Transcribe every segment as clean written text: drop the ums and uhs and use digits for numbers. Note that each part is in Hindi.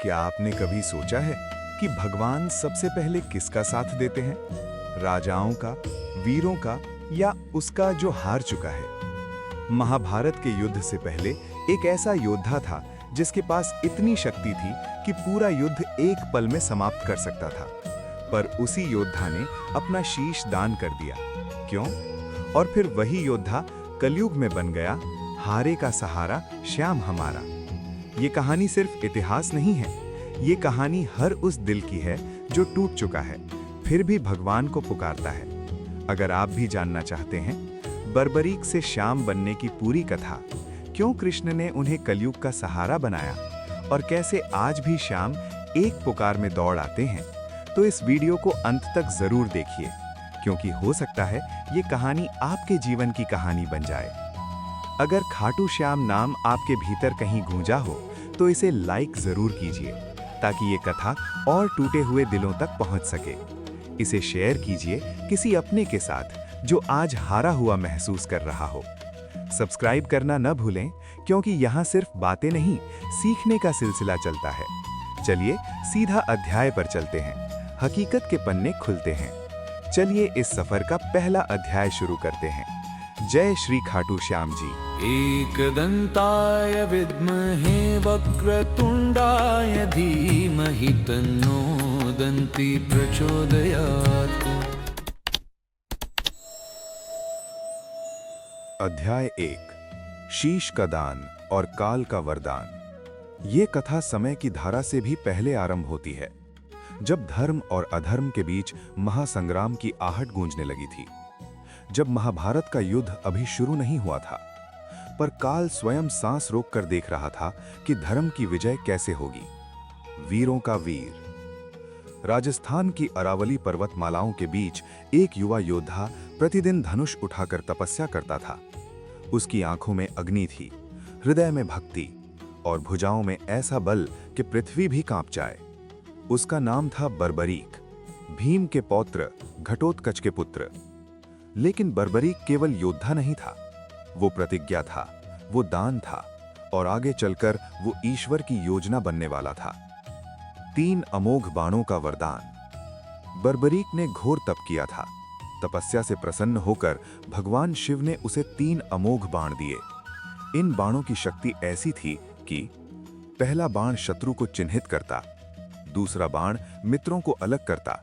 क्या आपने कभी सोचा है कि भगवान सबसे पहले किसका साथ देते हैं? राजाओं का, वीरों का, या उसका जो हार चुका है? महाभारत के युद्ध से पहले एक ऐसा योद्धा था जिसके पास इतनी शक्ति थी कि पूरा युद्ध एक पल में समाप्त कर सकता था। पर उसी योद्धा ने अपना शीश दान कर दिया। क्यों? और फिर वही योद्धा कलयुग में बन गया हारे का सहारा श्याम हमारा। ये कहानी सिर्फ इतिहास नहीं है, ये कहानी हर उस दिल की है जो टूट चुका है, फिर भी भगवान को पुकारता है। अगर आप भी जानना चाहते हैं बर्बरीक से श्याम बनने की पूरी कथा, क्यों कृष्ण ने उन्हें कलयुग का सहारा बनाया और कैसे आज भी श्याम एक पुकार में दौड़ आते हैं, तो इस वीडियो को अंत तक जरूर देखिए, क्योंकि हो सकता है ये कहानी आपके जीवन की कहानी बन जाए। अगर खाटू श्याम नाम आपके भीतर कहीं गूंजा हो तो इसे लाइक जरूर कीजिए ताकि ये कथा और टूटे हुए दिलों तक पहुंच सके। इसे शेयर कीजिए किसी अपने के साथ जो आज हारा हुआ महसूस कर रहा हो। सब्सक्राइब करना न भूलें, क्योंकि यहाँ सिर्फ बातें नहीं, सीखने का सिलसिला चलता है। चलिए सीधा अध्याय पर चलते हैं, हकीकत के पन्ने खुलते हैं। चलिए इस सफर का पहला अध्याय शुरू करते हैं। जय श्री खाटू श्याम जी। एकदन्ताय विद्महे वक्रतुण्डाय धीमहि तन्नो दन्ति प्रचोदयात्। अध्याय 1, शीश का दान और काल का वरदान। ये कथा समय की धारा से भी पहले आरंभ होती है, जब धर्म और अधर्म के बीच महासंग्राम की आहट गूंजने लगी थी। जब महाभारत का युद्ध अभी शुरू नहीं हुआ था, पर काल स्वयं सांस रोककर देख रहा था कि धर्म की विजय कैसे होगी। वीरों का वीर। राजस्थान की अरावली पर्वतमालाओं के बीच एक युवा योद्धा प्रतिदिन धनुष उठाकर तपस्या करता था। उसकी आंखों में अग्नि थी, हृदय में भक्ति और भुजाओं में ऐसा बल कि पृथ्वी भी कांप जाए। उसका नाम था बर्बरीक, भीम के पौत्र, घटोत्कच के पुत्र। लेकिन बर्बरीक केवल योद्धा नहीं था, वो प्रतिज्ञा था, वो दान था, और आगे चलकर वो ईश्वर की योजना बनने वाला था। 3 अमोघ बाणों का वरदान। बर्बरीक ने घोर तप किया था। तपस्या से प्रसन्न होकर भगवान शिव ने उसे 3 अमोघ बाण दिए। इन बाणों की शक्ति ऐसी थी कि पहला बाण शत्रु को चिन्हित करता, दूसरा बाण मित्रों को अलग करता,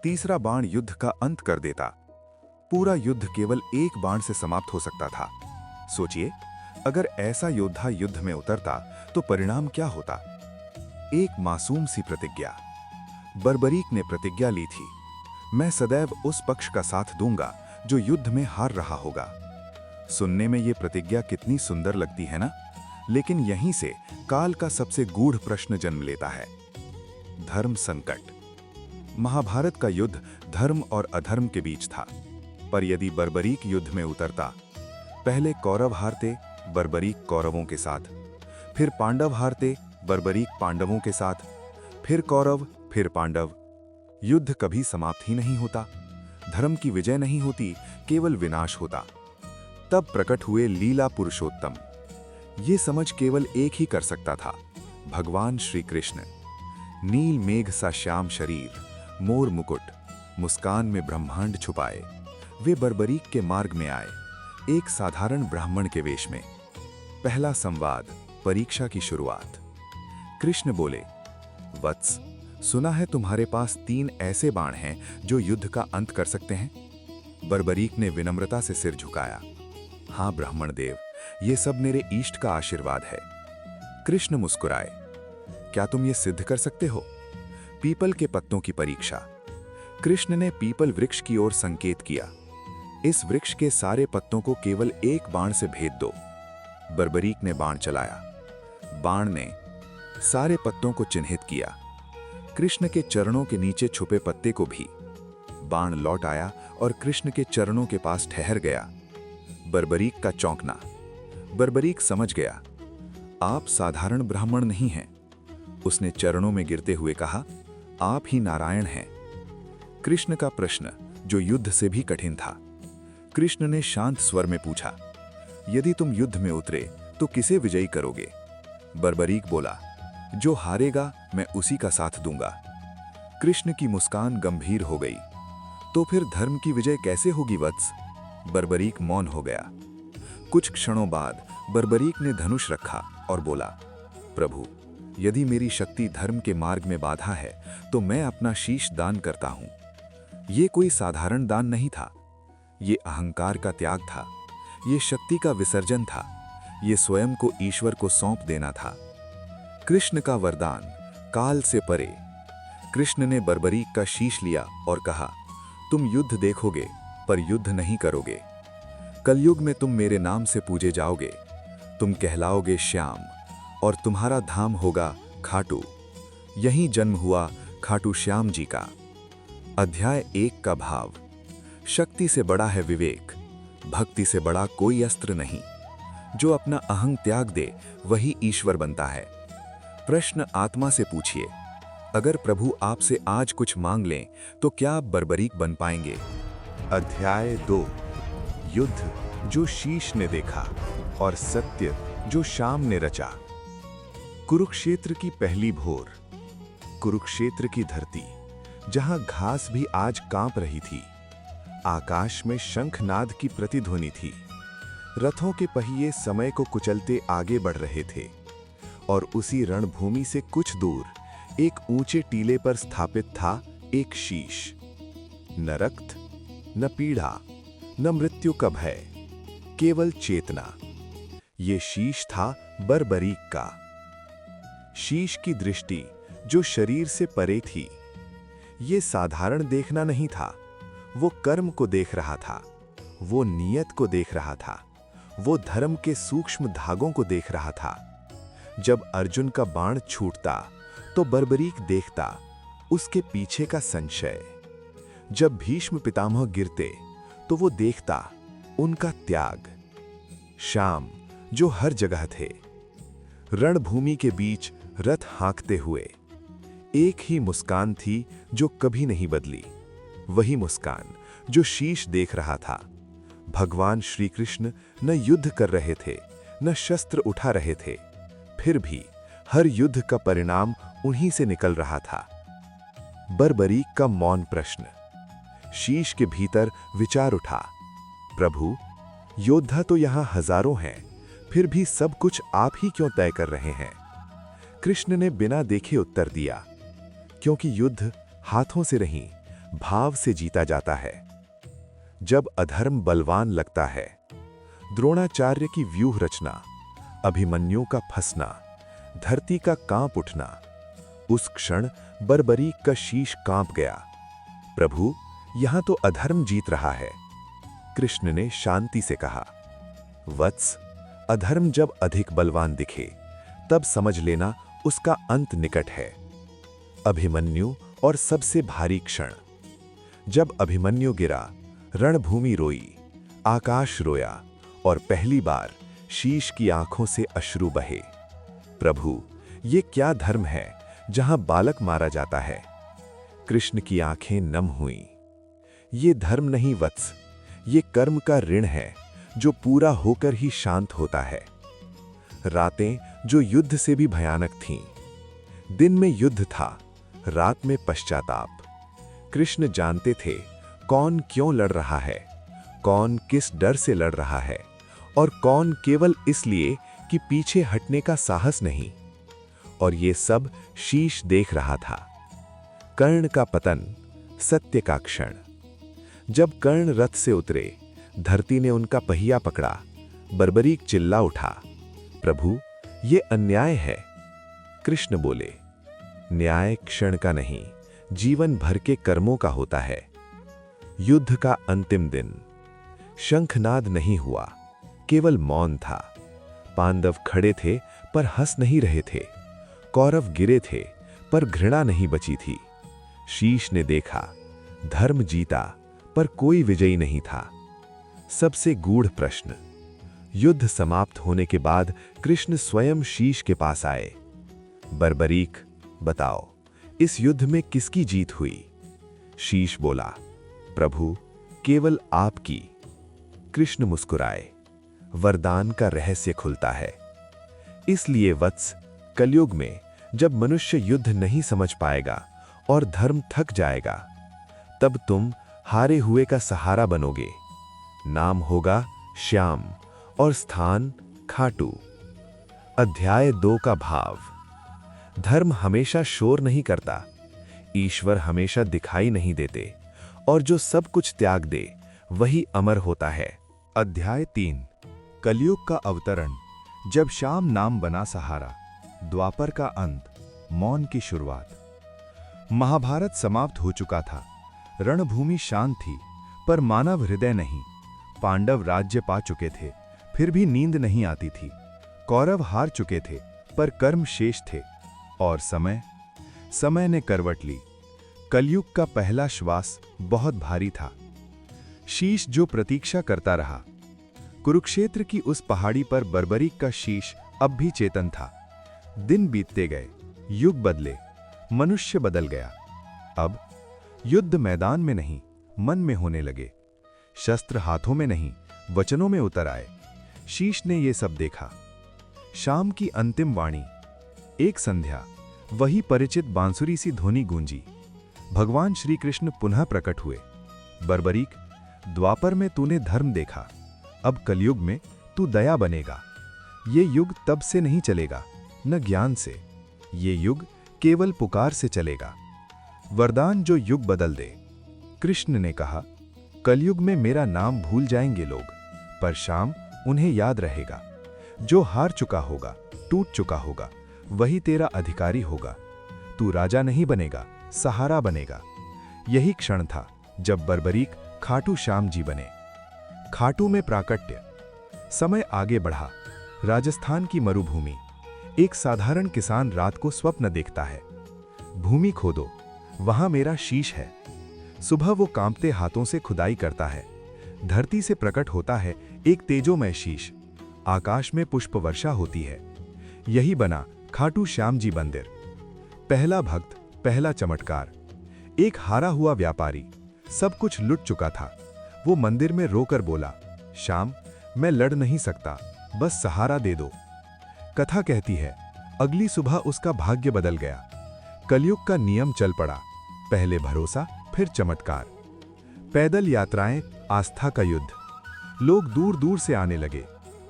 तीसरा बाण युद्ध का अंत कर देता। पूरा युद्ध केवल एक बाण से समाप्त हो सकता था। सोचिए, अगर ऐसा योद्धा युद्ध में उतरता तो परिणाम क्या होता? एक मासूम सी प्रतिज्ञा। बर्बरीक ने प्रतिज्ञा ली थी, मैं सदैव उस पक्ष का साथ दूंगा जो युद्ध में हार रहा होगा। सुनने में ये प्रतिज्ञा कितनी सुंदर लगती है ना? लेकिन यहीं से काल का सबसे गूढ़ प्रश्न जन्म लेता है, धर्म संकट। महाभारत का युद्ध धर्म और अधर्म के बीच था। पर यदि बर्बरीक युद्ध में उतरता, पहले कौरव हारते, बर्बरीक कौरवों के साथ, फिर पांडव हारते, बर्बरीक पांडवों के साथ, फिर कौरव, फिर पांडव। युद्ध कभी समाप्त ही नहीं होता, धर्म की विजय नहीं होती, केवल विनाश होता। तब प्रकट हुए लीला पुरुषोत्तम। ये समझ केवल एक ही कर सकता था, भगवान श्री कृष्ण। नील मेघ सा श्याम शरीर, मोर मुकुट, मुस्कान में ब्रह्मांड छुपाए, वे बर्बरीक के मार्ग में आए, एक साधारण ब्राह्मण के वेश में। पहला संवाद, परीक्षा की शुरुआत। कृष्ण बोले, वत्स, सुना है तुम्हारे पास 3 ऐसे बाण हैं जो युद्ध का अंत कर सकते हैं। बर्बरीक ने विनम्रता से सिर झुकाया। हाँ ब्राह्मण देव, ये सब मेरे इष्ट का आशीर्वाद है। कृष्ण मुस्कुराए, क्या तुम ये सिद्ध कर सकते हो? पीपल के पत्तों की परीक्षा। कृष्ण ने पीपल वृक्ष की ओर संकेत किया। इस वृक्ष के सारे पत्तों को केवल एक बाण से भेद दो। बर्बरीक ने बाण चलाया। बाण ने सारे पत्तों को चिन्हित किया, कृष्ण के चरणों के नीचे छुपे पत्ते को भी। बाण लौट आया और कृष्ण के चरणों के पास ठहर गया। बर्बरीक का चौंकना। बर्बरीक समझ गया, आप साधारण ब्राह्मण नहीं हैं। उसने चरणों में गिरते हुए कहा, आप ही नारायण हैं। कृष्ण का प्रश्न, जो युद्ध से भी कठिन था। कृष्ण ने शांत स्वर में पूछा, यदि तुम युद्ध में उतरे तो किसे विजयी करोगे? बर्बरीक बोला, जो हारेगा मैं उसी का साथ दूंगा। कृष्ण की मुस्कान गंभीर हो गई। तो फिर धर्म की विजय कैसे होगी वत्स? बर्बरीक मौन हो गया। कुछ क्षणों बाद बर्बरीक ने धनुष रखा और बोला, प्रभु, यदि मेरी शक्ति धर्म के मार्ग में बाधा है तो मैं अपना शीश दान करता हूं। ये कोई साधारण दान नहीं था, ये अहंकार का त्याग था, ये शक्ति का विसर्जन था, ये स्वयं को ईश्वर को सौंप देना था। कृष्ण का वरदान, काल से परे। कृष्ण ने बर्बरीक का शीश लिया और कहा, तुम युद्ध देखोगे पर युद्ध नहीं करोगे। कलयुग में तुम मेरे नाम से पूजे जाओगे, तुम कहलाओगे श्याम और तुम्हारा धाम होगा खाटू। यहीं जन्म हुआ खाटू श्याम जी का। अध्याय 1 का भाव। शक्ति से बड़ा है विवेक, भक्ति से बड़ा कोई अस्त्र नहीं। जो अपना अहंग त्याग दे वही ईश्वर बनता है। प्रश्न आत्मा से पूछिए, अगर प्रभु आपसे आज कुछ मांग लें तो क्या आप बर्बरीक बन पाएंगे? अध्याय 2। युद्ध जो शीश ने देखा और सत्य जो शाम ने रचा। कुरुक्षेत्र की पहली भोर। कुरुक्षेत्र की धरती, जहां घास भी आज कांप रही थी। आकाश में शंखनाद की प्रतिध्वनि थी। रथों के पहिए समय को कुचलते आगे बढ़ रहे थे और उसी रणभूमि से कुछ दूर एक ऊंचे टीले पर स्थापित था एक शीश। न रक्त, न पीड़ा, न मृत्यु का भय, केवल चेतना। ये शीश था बर्बरीक का। शीश की दृष्टि जो शरीर से परे थी। ये साधारण देखना नहीं था, वो कर्म को देख रहा था, वो नियत को देख रहा था, वो धर्म के सूक्ष्म धागों को देख रहा था। जब अर्जुन का बाण छूटता तो बर्बरीक देखता उसके पीछे का संशय। जब भीष्म पितामह गिरते तो वो देखता उनका त्याग। श्याम जो हर जगह थे, रणभूमि के बीच रथ हाँकते हुए। एक ही मुस्कान थी जो कभी नहीं बदली, वही मुस्कान जो शीश देख रहा था। भगवान श्री कृष्ण न युद्ध कर रहे थे, न शस्त्र उठा रहे थे, फिर भी हर युद्ध का परिणाम उन्हीं से निकल रहा था। बर्बरीक का मौन प्रश्न। शीश के भीतर विचार उठा, प्रभु, योद्धा तो यहां हजारों हैं, फिर भी सब कुछ आप ही क्यों तय कर रहे हैं? कृष्ण ने बिना देखे उत्तर दिया, क्योंकि युद्ध हाथों से नहीं, भाव से जीता जाता है। जब अधर्म बलवान लगता है, द्रोणाचार्य की व्यूह रचना, अभिमन्यु का फंसना, धरती का कांप उठना, उस क्षण बर्बरीक का शीश कांप गया। प्रभु, यहां तो अधर्म जीत रहा है। कृष्ण ने शांति से कहा, वत्स, अधर्म जब अधिक बलवान दिखे तब समझ लेना उसका अंत निकट है। अभिमन्यु और सबसे भारी क्षण। जब अभिमन्यु गिरा, रणभूमि रोई, आकाश रोया और पहली बार शीश की आंखों से अश्रु बहे। प्रभु, ये क्या धर्म है जहां बालक मारा जाता है? कृष्ण की आंखें नम हुईं। ये धर्म नहीं वत्स, ये कर्म का ऋण है जो पूरा होकर ही शांत होता है। रातें जो युद्ध से भी भयानक थीं। दिन में युद्ध था, रात में पश्चाताप। कृष्ण जानते थे कौन क्यों लड़ रहा है, कौन किस डर से लड़ रहा है और कौन केवल इसलिए कि पीछे हटने का साहस नहीं। और ये सब शीश देख रहा था। कर्ण का पतन, सत्य का क्षण। जब कर्ण रथ से उतरे, धरती ने उनका पहिया पकड़ा। बर्बरीक चिल्ला उठा, प्रभु, ये अन्याय है। कृष्ण बोले, न्याय क्षण का नहीं, जीवन भर के कर्मों का होता है। युद्ध का अंतिम दिन। शंखनाद नहीं हुआ, केवल मौन था। पांडव खड़े थे पर हंस नहीं रहे थे। कौरव गिरे थे पर घृणा नहीं बची थी। शीश ने देखा, धर्म जीता पर कोई विजयी नहीं था। सबसे गूढ़ प्रश्न। युद्ध समाप्त होने के बाद कृष्ण स्वयं शीश के पास आए। बर्बरीक, बताओ, इस युद्ध में किसकी जीत हुई? शीश बोला, प्रभु, केवल आपकी। कृष्ण मुस्कुराए। वरदान का रहस्य खुलता है। इसलिए वत्स, कलयुग में जब मनुष्य युद्ध नहीं समझ पाएगा और धर्म थक जाएगा, तब तुम हारे हुए का सहारा बनोगे। नाम होगा श्याम और स्थान खाटू। अध्याय 2 का भाव। धर्म हमेशा शोर नहीं करता, ईश्वर हमेशा दिखाई नहीं देते, और जो सब कुछ त्याग दे वही अमर होता है। अध्याय 3। कलयुग का अवतरण। जब श्याम नाम बना सहारा, द्वापर का अंत, मौन की शुरुआत। महाभारत समाप्त हो चुका था, रणभूमि शांत थी, पर मानव हृदय नहीं। पांडव राज्य पा चुके थे, फिर भी नींद नहीं आती थी। कौरव हार चुके थे, पर कर्म शेष थे। और समय ने करवट ली। कलयुग का पहला श्वास बहुत भारी था। शीश जो प्रतीक्षा करता रहा। कुरुक्षेत्र की उस पहाड़ी पर बर्बरीक का शीश अब भी चेतन था। दिन बीतते गए, युग बदले, मनुष्य बदल गया। अब युद्ध मैदान में नहीं, मन में होने लगे। शस्त्र हाथों में नहीं, वचनों में उतर आए। शीश ने ये सब देखा। शाम की अंतिम वाणी। एक संध्या, वही परिचित बांसुरी सी ध्वनि गूंजी। भगवान श्री कृष्ण पुनः प्रकट हुए। बर्बरीक, द्वापर में तूने धर्म देखा, अब कलयुग में तू दया बनेगा। ये युग तब से नहीं चलेगा, न ज्ञान से। ये युग केवल पुकार से चलेगा। वरदान जो युग बदल दे। कृष्ण ने कहा, कलयुग में मेरा नाम भूल जाएंगे लोग, पर शाम उन्हें याद रहेगा। जो हार चुका होगा, टूट चुका होगा, वही तेरा अधिकारी होगा। तू राजा नहीं बनेगा, सहारा बनेगा। यही क्षण था जब बर्बरीक खाटू श्याम जी बने। खाटू में प्राकट्य। समय आगे बढ़ा। राजस्थान की मरुभूमि। एक साधारण किसान रात को स्वप्न देखता है, भूमि खोदो, वहां मेरा शीश है। सुबह वो कांपते हाथों से खुदाई करता है। धरती से प्रकट होता है एक तेजोमय शीश। आकाश में पुष्प वर्षा होती है। यही बना खाटू श्याम जी मंदिर। पहला भक्त, पहला चमत्कार। एक हारा हुआ व्यापारी, सब कुछ लुट चुका था। वो मंदिर में रोकर बोला, श्याम, मैं लड़ नहीं सकता, बस सहारा दे दो। कथा कहती है, अगली सुबह उसका भाग्य बदल गया। कलयुग का नियम चल पड़ा। पहले भरोसा, फिर चमत्कार। पैदल यात्राएं, आस्था का युद्ध। लोग दूर दूर से आने लगे,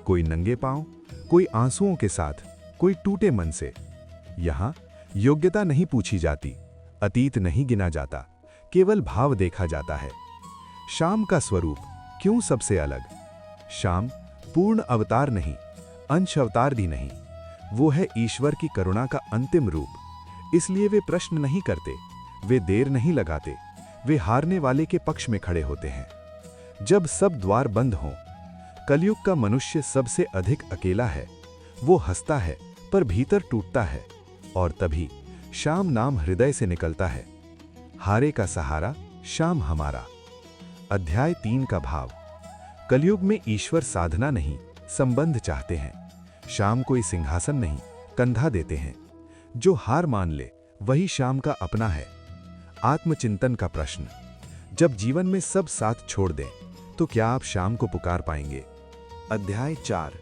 कोई नंगे पांव, कोई आंसुओं के साथ, कोई टूटे मन से। यहां योग्यता नहीं पूछी जाती, अतीत नहीं गिना जाता, केवल भाव देखा जाता है। शाम का स्वरूप क्यों सबसे अलग? शाम पूर्ण अवतार नहीं, अंश अवतार भी नहीं। वो है ईश्वर की करुणा का अंतिम रूप। इसलिए वे प्रश्न नहीं करते, वे देर नहीं लगाते, वे हारने वाले के पक्ष में खड़े होते हैं। जब सब द्वार बंद हों, कलयुग का मनुष्य सबसे अधिक अकेला है। वो हंसता है पर भीतर टूटता है, और तभी शाम नाम हृदय से निकलता है। हारे का सहारा, शाम हमारा। अध्याय 3 का भाव। कलयुग में ईश्वर साधना नहीं, संबंध चाहते हैं। शाम कोई सिंहासन नहीं, कंधा देते हैं। जो हार मान ले वही शाम का अपना है। आत्मचिंतन का प्रश्न। जब जीवन में सब साथ छोड़ दें, तो क्या आप शाम को पुकार पाएंगे? अध्याय 4।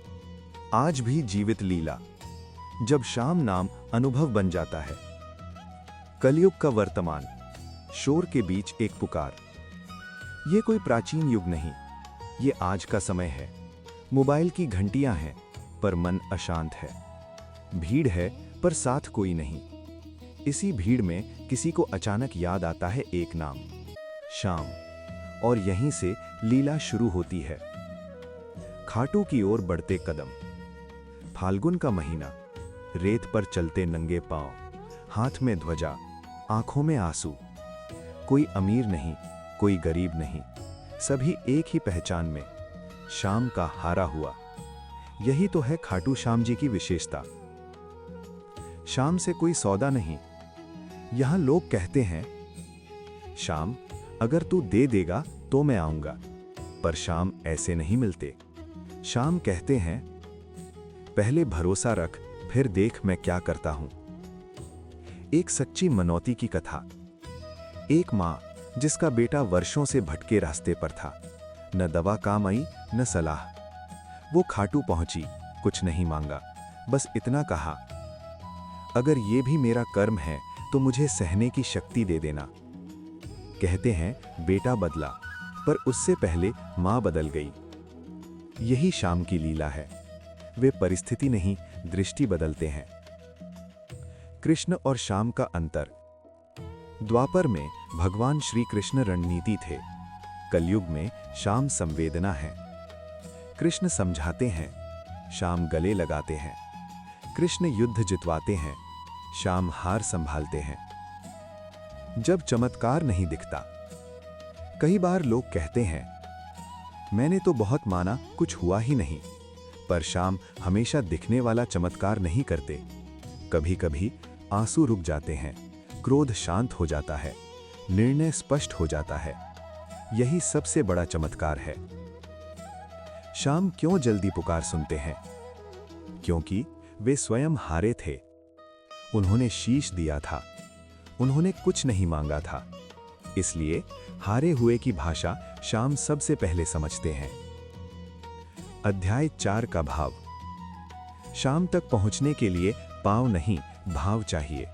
आज भी जीवित लीला। जब शाम नाम अनुभव बन जाता है। कलयुग का वर्तमान। शोर के बीच एक पुकार। ये कोई प्राचीन युग नहीं, ये आज का समय है। मोबाइल की घंटियां हैं, पर मन अशांत है। भीड़ है, पर साथ कोई नहीं। इसी भीड़ में किसी को अचानक याद आता है एक नाम, शाम, और यहीं से लीला शुरू होती है। खाटू की ओर बढ़ते कदम। फाल्गुन का महीना। रेत पर चलते नंगे पांव, हाथ में ध्वजा, आंखों में आंसू। कोई अमीर नहीं, कोई गरीब नहीं, सभी एक ही पहचान में, शाम का हारा हुआ। यही तो है खाटू श्याम जी की विशेषता। शाम से कोई सौदा नहीं। यहां लोग कहते हैं, शाम, अगर तू दे देगा तो मैं आऊंगा। पर शाम ऐसे नहीं मिलते। शाम कहते हैं, पहले भरोसा रख, फिर देख मैं क्या करता हूं। एक सच्ची मनौती की कथा। एक मां जिसका बेटा वर्षों से भटके रास्ते पर था। न दवा काम आई, न सलाह। वो खाटू पहुंची, कुछ नहीं मांगा, बस इतना कहा, अगर ये भी मेरा कर्म है तो मुझे सहने की शक्ति दे देना। कहते हैं बेटा बदला, पर उससे पहले मां बदल गई। यही शाम की लीला है। वे परिस्थिति नहीं, दृष्टि बदलते हैं। कृष्ण और शाम का अंतर। द्वापर में भगवान श्री कृष्ण रणनीति थे, कलयुग में शाम संवेदना है। कृष्ण समझाते हैं, शाम गले लगाते हैं। कृष्ण युद्ध जितवाते हैं, शाम हार संभालते हैं। जब चमत्कार नहीं दिखता। कई बार लोग कहते हैं, मैंने तो बहुत माना, कुछ हुआ ही नहीं। पर शाम हमेशा दिखने वाला चमत्कार नहीं करते। कभी कभी आंसू रुक जाते हैं, क्रोध शांत हो जाता है, निर्णय स्पष्ट हो जाता है। यही सबसे बड़ा चमत्कार है। शाम क्यों जल्दी पुकार सुनते हैं? क्योंकि वे स्वयं हारे थे। उन्होंने शीश दिया था, उन्होंने कुछ नहीं मांगा था। इसलिए हारे हुए की भाषा शाम सबसे पहले समझते हैं। अध्याय 4 का भाव। शाम तक पहुंचने के लिए पांव नहीं, भाव चाहिए।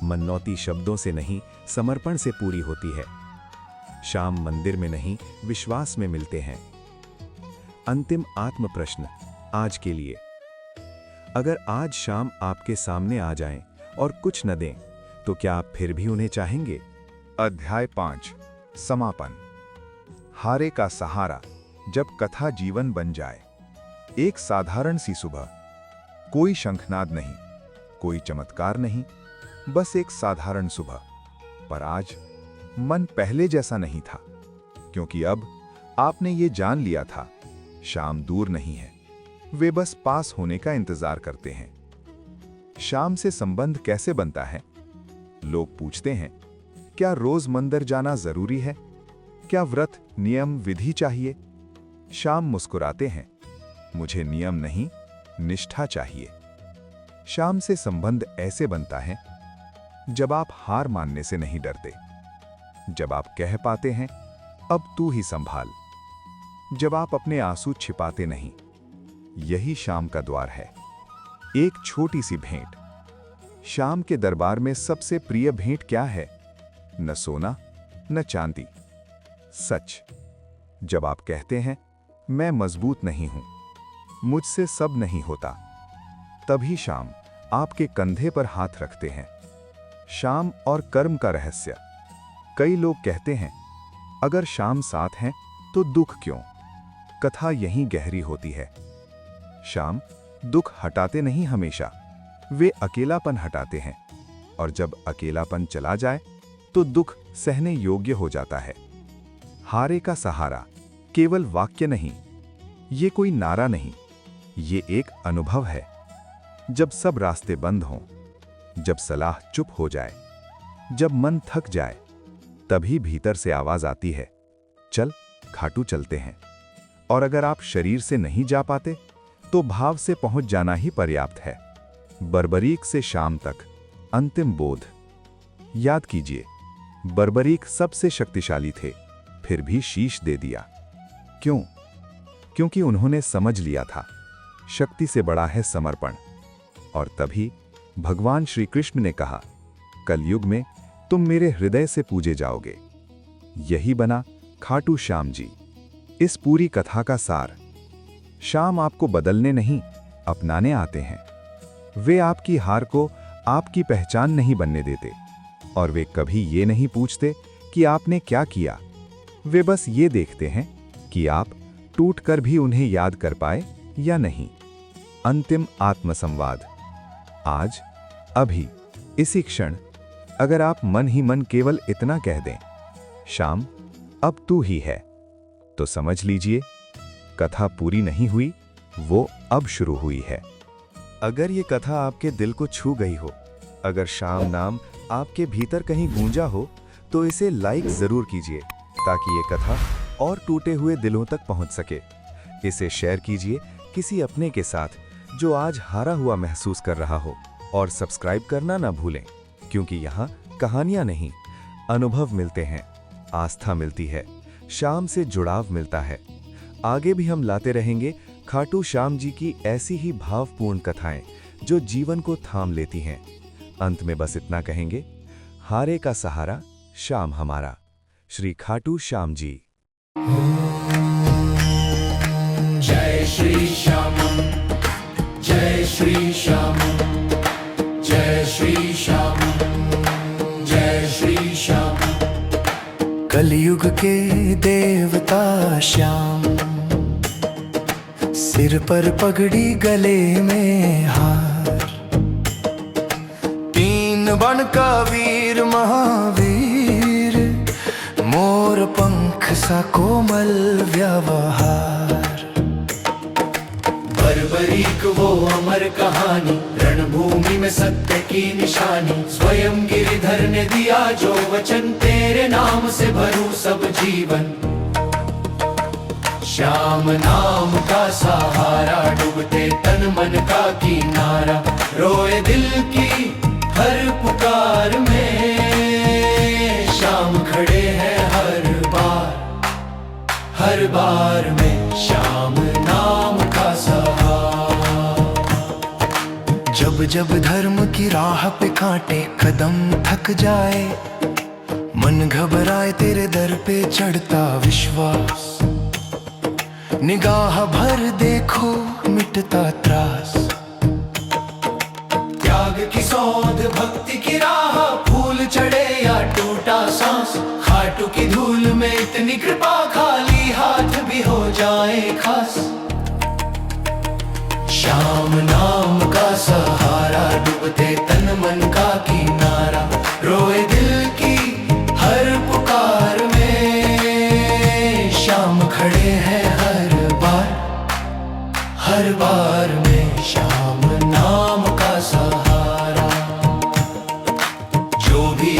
मनौती शब्दों से नहीं, समर्पण से पूरी होती है। शाम मंदिर में नहीं, विश्वास में मिलते हैं। अंतिम आत्म प्रश्न आज के लिए। अगर आज शाम आपके सामने आ जाएं और कुछ न दें, तो क्या आप फिर भी उन्हें चाहेंगे? अध्याय 5 समापन। हारे का सहारा। जब कथा जीवन बन जाए। एक साधारण सी सुबह, कोई शंखनाद नहीं, कोई चमत्कार नहीं, बस एक साधारण सुबह। पर आज मन पहले जैसा नहीं था, क्योंकि अब आपने ये जान लिया था, शाम दूर नहीं है, वे बस पास होने का इंतजार करते हैं। शाम से संबंध कैसे बनता है? लोग पूछते हैं, क्या रोज मंदिर जाना जरूरी है? क्या व्रत, नियम, विधि चाहिए? शाम मुस्कुराते हैं, मुझे नियम नहीं, निष्ठा चाहिए। शाम से संबंध ऐसे बनता है जब आप हार मानने से नहीं डरते, जब आप कह पाते हैं अब तू ही संभाल, जब आप अपने आंसू छिपाते नहीं। यही शाम का द्वार है। एक छोटी सी भेंट। शाम के दरबार में सबसे प्रिय भेंट क्या है? न सोना, न चांदी, सच। जब आप कहते हैं मैं मजबूत नहीं हूं, मुझसे सब नहीं होता, तभी शाम आपके कंधे पर हाथ रखते हैं। शाम और कर्म का रहस्य। कई लोग कहते हैं, अगर शाम साथ हैं तो दुख क्यों? कथा यहीं गहरी होती है। शाम दुख हटाते नहीं हमेशा, वे अकेलापन हटाते हैं। और जब अकेलापन चला जाए तो दुख सहने योग्य हो जाता है। हारे का सहारा केवल वाक्य नहीं, ये कोई नारा नहीं, ये एक अनुभव है। जब सब रास्ते बंद हों, जब सलाह चुप हो जाए, जब मन थक जाए, तभी भीतर से आवाज आती है, चल खाटू चलते हैं। और अगर आप शरीर से नहीं जा पाते, तो भाव से पहुंच जाना ही पर्याप्त है। बर्बरीक से शाम तक अंतिम बोध। याद कीजिए, बर्बरीक सबसे शक्तिशाली थे, फिर भी शीश दे दिया। क्यों? क्योंकि उन्होंने समझ लिया था, शक्ति से बड़ा है समर्पण। और तभी भगवान श्री कृष्ण ने कहा, कलयुग में तुम मेरे हृदय से पूजे जाओगे। यही बना खाटू श्याम जी। इस पूरी कथा का सार। शाम आपको बदलने नहीं, अपनाने आते हैं। वे आपकी हार को आपकी पहचान नहीं बनने देते, और वे कभी ये नहीं पूछते कि आपने क्या किया। वे बस ये देखते हैं कि आप टूटकर भी उन्हें याद कर पाए या नहीं। अंतिम आत्मसंवाद। आज, अभी, इसी क्षण, अगर आप मन ही मन केवल इतना कह दें, शाम अब तू ही है, तो समझ लीजिए कथा पूरी नहीं हुई, वो अब शुरू हुई है। अगर ये कथा आपके दिल को छू गई हो, अगर शाम नाम आपके भीतर कहीं गूंजा हो, तो इसे लाइक जरूर कीजिए, ताकि ये कथा और टूटे हुए दिलों तक पहुंच सके। इसे शेयर कीजिए किसी अपने के साथ जो आज हारा हुआ महसूस कर रहा हो, और सब्सक्राइब करना ना भूलें, क्योंकि यहाँ कहानियां नहीं, अनुभव मिलते हैं, आस्था मिलती है, शाम से जुड़ाव मिलता है। आगे भी हम लाते रहेंगे खाटू श्याम जी की ऐसी ही भावपूर्ण कथाएं जो जीवन को थाम लेती हैं। अंत में बस इतना कहेंगे, हारे का सहारा श्याम हमारा। श्री खाटू श्याम जी। जय श्री श्याम, जय श्री श्याम, जय श्री श्याम, जय श्री श्याम। कलयुग के देवता श्याम, सिर पर पगड़ी गले में हार, तीन बन का वीर महावीर, मोर पंख सा कोमल व्यवहार। बर्बरीक वो अमर कहानी, रणभूमि में सत्य की निशानी, स्वयं गिरिधर ने दिया जो वचन, तेरे नाम से भरू सब जीवन। श्याम नाम का सहारा, डूबते तन मन का किनारा, रोए दिल की हर पुकार में, श्याम खड़े हैं हर बार में, श्याम नाम का सहारा। जब जब धर्म की राह पे कांटे कदम थक जाए, मन घबराए तेरे दर पे चढ़ता विश्वास, निगाह भर देखो मिटता त्रास। त्याग की सौध भक्ति की राह, फूल चढ़े या टूटा सांस, खाटू की धूल में इतनी कृपा, खाली हाथ भी हो जाए खास। श्याम नाम का सहारा, डूबते तन मन का किनारा, रोए दिल की हर पुकार में, श्याम खड़े हैं हर बार में, श्याम नाम का सहारा। जो भी